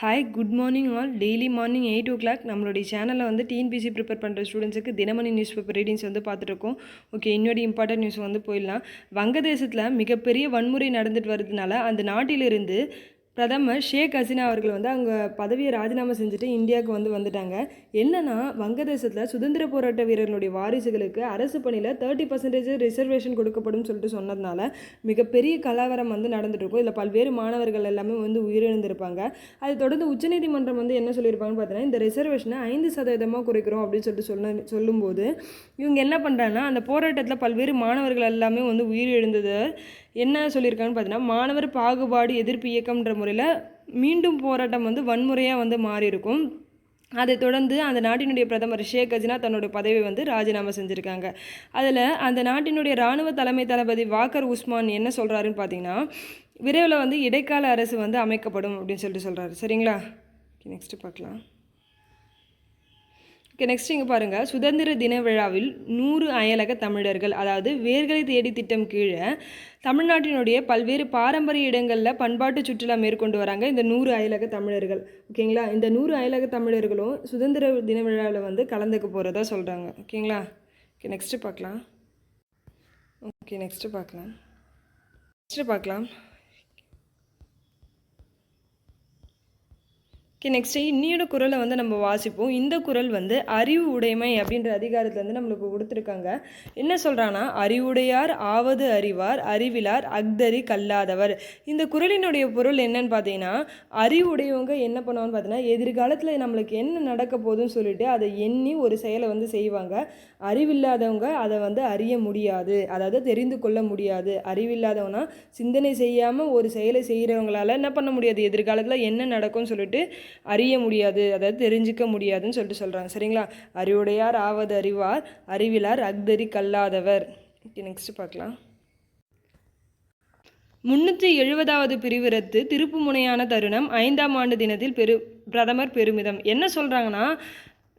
Hi good morning all. Daily morning 8 o'clock நம்மளுடைய சேனலில் வந்து டிஎன்பிசி ப்ரிப்பேர் பண்ணுற ஸ்டூடெண்ட்ஸுக்கு தினமணி நியூஸ் பேப்பர் ரீடிங்ஸ் வந்து பார்த்துட்ருக்கோம். ஓகே, இன்னொரு இம்பார்ட்டன்ட் நியூஸ் வந்து போயிடலாம். வங்கதேசத்தில் மிகப்பெரிய வன்முறை நடந்துட்டு வரதுனால அந்த நாட்டிலிருந்து பிரதமர் ஷேக் ஹசீனா அவர்கள் வந்து அவங்க பதவியை ராஜினாமா செஞ்சுட்டு இந்தியாவுக்கு வந்துட்டாங்க. என்னென்னா, வங்கதேசத்தில் சுதந்திர போராட்ட வீரர்களுடைய வாரிசுகளுக்கு அரசு பணியில் 30% ரிசர்வேஷன் கொடுக்கப்படும் சொல்லிட்டு சொன்னதுனால மிகப்பெரிய கலவரம் வந்து நடந்துட்டுருக்கும். இதில் பல்வேறு மாணவர்கள் எல்லாமே வந்து உயிரிழந்திருப்பாங்க. அதை தொடர்ந்து உச்சநீதிமன்றம் வந்து என்ன சொல்லியிருப்பாங்கன்னு பார்த்தீங்கன்னா, இந்த ரிசர்வேஷனை 5% குறைக்கிறோம் அப்படின்னு சொல்லிட்டு சொல்லும்போது இவங்க என்ன பண்ணுறாங்கன்னா, அந்த போராட்டத்தில் பல்வேறு மாணவர்கள் எல்லாமே வந்து உயிரிழந்தது என்ன சொல்லியிருக்காங்கன்னு பார்த்தீங்கன்னா, மாணவர் பாகுபாடு எதிர்ப்பு இயக்கம்ன்ற முறையில் மீண்டும் போராட்டம் வந்து வன்முறையாக வந்து மாறி இருக்கும். அதை தொடர்ந்து அந்த நாட்டினுடைய பிரதமர் ஷேக் ஹசீனா தன்னுடைய பதவியை வந்து ராஜினாமா செஞ்சுருக்காங்க. அதில் அந்த நாட்டினுடைய இராணுவ தலைமை தளபதி வாக்கர் உஸ்மான் என்ன சொல்கிறாருன்னு பார்த்தீங்கன்னா, விரைவில் வந்து இடைக்கால அரசு வந்து அமைக்கப்படும் அப்படின்னு சொல்லிட்டு சொல்கிறாரு. சரிங்களா? நெக்ஸ்ட்டு பார்க்கலாம். ஓகே, நெக்ஸ்ட் இங்கே பாருங்கள். சுதந்திர தின விழாவில் 100 அயலக தமிழர்கள், அதாவது வேர்களை தேடி திட்டம் கீழே தமிழ்நாட்டினுடைய பல்வேறு பாரம்பரிய இடங்களில் பண்பாட்டு சுற்றுலா மேற்கொண்டு வராங்க இந்த 100 அயலக தமிழர்கள். ஓகேங்களா? இந்த 100 அயலக தமிழர்களும் சுதந்திர தின விழாவில் வந்து கலந்துக்க போகிறதா சொல்கிறாங்க. ஓகேங்களா? ஓகே, நெக்ஸ்ட்டு பார்க்கலாம். நெக்ஸ்ட்டு பார்க்கலாம். ஓகே, நெக்ஸ்ட்டு இன்னியோட குறளை வந்து நம்ம வாசிப்போம். இந்த குறள் வந்து அறிவு உடைமை அப்படின்ற அதிகாரத்துலேருந்து நம்மளுக்கு கொடுத்துருக்காங்க. என்ன சொல்கிறான்னா, அறிவுடையார் ஆவது அறிவார், அறிவிலார் அக்தரி கல்லாதவர். இந்த குறளினுடைய பொருள் என்னன்னு பார்த்தீங்கன்னா, அறிவுடையவங்க என்ன பண்ணுவான்னு பார்த்தீங்கன்னா, எதிர்காலத்தில் நம்மளுக்கு என்ன நடக்க போகுதுன்னு சொல்லிட்டு அதை எண்ணி ஒரு செயலை வந்து செய்வாங்க. அறிவில்லாதவங்க அதை வந்து அறிய முடியாது, அதாவது தெரிந்து கொள்ள முடியாது. அறிவில்லாதவனா சிந்தனை செய்யாமல் ஒரு செயலை செய்கிறவங்களால என்ன பண்ண முடியாது, எதிர்காலத்தில் என்ன நடக்கும்னு சொல்லிட்டு அறிய முடியாது, அதாவது தெரிஞ்சிக்க முடியாதுன்னு சொல்லிட்டு சொல்கிறாங்க. சரிங்களா? அறிவுடையார் ஆவது அறிவார், அறிவிலார் அக்தரி கல்லாதவர். ஓகே, நெக்ஸ்ட் பார்க்கலாம். 370வது பிரிவு ரத்து, திருப்பு முனையான தருணம், 5ஆம் ஆண்டு தினத்தில் பிரதமர் பெருமிதம். என்ன சொல்கிறாங்கன்னா,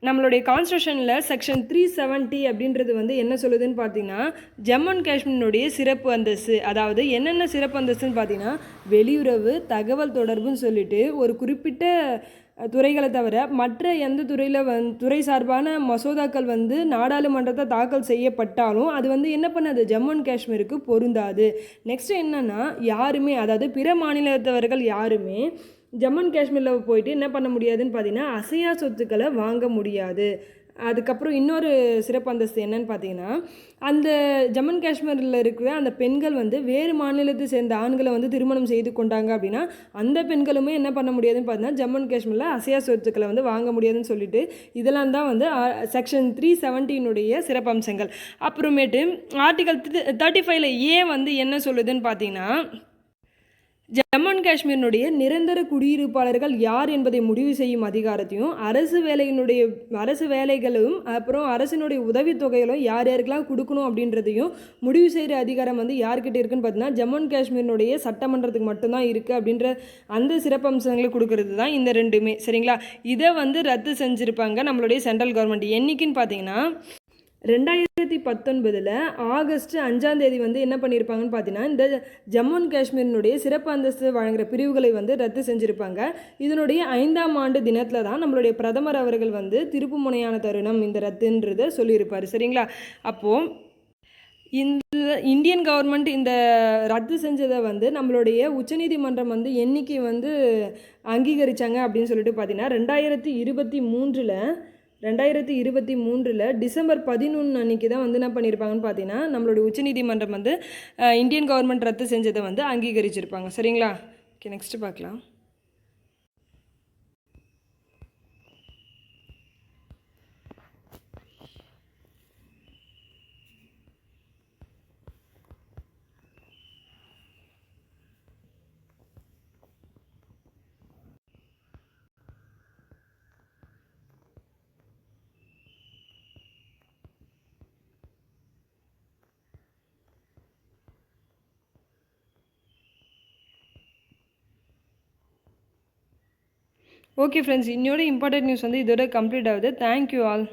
நம்மளுடைய கான்ஸ்டியூஷனில் செக்ஷன் 370 அப்படின்றது வந்து என்ன சொல்லுதுன்னு பார்த்தீங்கன்னா, ஜம்மு அண்ட் காஷ்மீரினுடைய சிறப்பு அந்தஸ்து, அதாவது என்னென்ன சிறப்பு அந்தஸ்துன்னு பார்த்தீங்கன்னா, வெளியுறவு, தகவல் தொடர்புன்னு சொல்லிட்டு ஒரு குறிப்பிட்ட துறைகளை தவிர மற்ற எந்த துறையில் துறை சார்பான மசோதாக்கள் வந்து நாடாளுமன்றத்தை தாக்கல் செய்யப்பட்டாலும் அது வந்து என்ன பண்ணாது, ஜம்மு அண்ட் காஷ்மீருக்கு பொருந்தாது. நெக்ஸ்ட் என்னென்னா, யாருமே, அதாவது பிற மாநிலத்தவர்கள் யாருமே ஜம்மு அண்ட் காஷ்மீரில் போயிட்டு என்ன பண்ண முடியாதுன்னு பார்த்தீங்கன்னா, அசையா சொத்துக்களை வாங்க முடியாது. அதுக்கப்புறம் இன்னொரு சிறப்பு அந்தஸ்து என்னன்னு பார்த்தீங்கன்னா, அந்த ஜம்மு அண்ட் காஷ்மீரில் இருக்கிற அந்த பெண்கள் வந்து வேறு மாநிலத்தை சேர்ந்த ஆண்களை வந்து திருமணம் செய்து கொண்டாங்க அப்படின்னா அந்த பெண்களுமே என்ன பண்ண முடியாதுன்னு பார்த்தீங்கன்னா, ஜம்மு அண்ட் காஷ்மீரில் அசையா சொத்துக்களை வந்து வாங்க முடியாதுன்னு சொல்லிட்டு இதெல்லாம் தான் வந்து செக்ஷன் 370 சிறப்பம்சங்கள். அப்புறமேட்டு ஆர்டிகல் 35 ஏன் வந்து என்ன சொல்லுதுன்னு பார்த்தீங்கன்னா, ஜம்மு அண்ட் காஷ்மீரினுடைய நிரந்தர குடியிருப்பாளர்கள் யார் என்பதை முடிவு செய்யும் அதிகாரத்தையும், அரசு வேலைகளும் அப்புறம் அரசினுடைய உதவித்தொகைகளும் யார் யாருக்கெல்லாம் கொடுக்கணும் அப்படின்றதையும் முடிவு செய்கிற அதிகாரம் வந்து யார்கிட்ட இருக்குன்னு பார்த்தீங்கன்னா, ஜம்மு அண்ட் காஷ்மீரினுடைய சட்டமன்றத்துக்கு மட்டும்தான் இருக்குது அப்படின்ற அந்த சிறப்பம்சங்களை கொடுக்கறது தான் இந்த ரெண்டுமே. சரிங்களா? இதை வந்து ரத்து செஞ்சுருப்பாங்க நம்மளுடைய சென்ட்ரல் கவர்மெண்ட். என்னைக்குன்னு பார்த்தீங்கன்னா, 2019 ஆகஸ்ட் 5ஆம் தேதி வந்து என்ன பண்ணியிருப்பாங்கன்னு பார்த்தீங்கன்னா, இந்த ஜம்மு அண்ட் காஷ்மீரினுடைய சிறப்பு அந்தஸ்து வழங்குகிற பிரிவுகளை வந்து ரத்து செஞ்சுருப்பாங்க. இதனுடைய 5ஆம் ஆண்டு தினத்தில் தான் நம்மளுடைய பிரதமர் அவர்கள் வந்து திருப்பு முனையான தருணம் இந்த ரத்துன்றதை சொல்லியிருப்பார். சரிங்களா? அப்போது இந்த இந்தியன் கவர்மெண்ட் இந்த ரத்து செஞ்சதை வந்து நம்மளுடைய உச்சநீதிமன்றம் வந்து என்னைக்கு வந்து அங்கீகரித்தாங்க அப்படின்னு சொல்லிட்டு பார்த்தீங்கன்னா, 2023 டிசம்பர் 11 அன்றைக்கி தான் வந்து என்ன பண்ணியிருப்பாங்கன்னு பார்த்தீங்கன்னா, நம்மளுடைய உச்சநீதிமன்றம் வந்து இந்தியன் கவர்மெண்ட் ரத்து செஞ்சதை வந்து அங்கீகரிச்சிருப்பாங்க. சரிங்களா? ஓகே, நெக்ஸ்ட்டு பார்க்கலாம். ஓகே ஃப்ரெண்ட்ஸ், இன்னொரு இம்பார்ட்டன்ட் நியூஸ் வந்து இதோட கம்ப்ளீட் ஆகுது. Thank you all.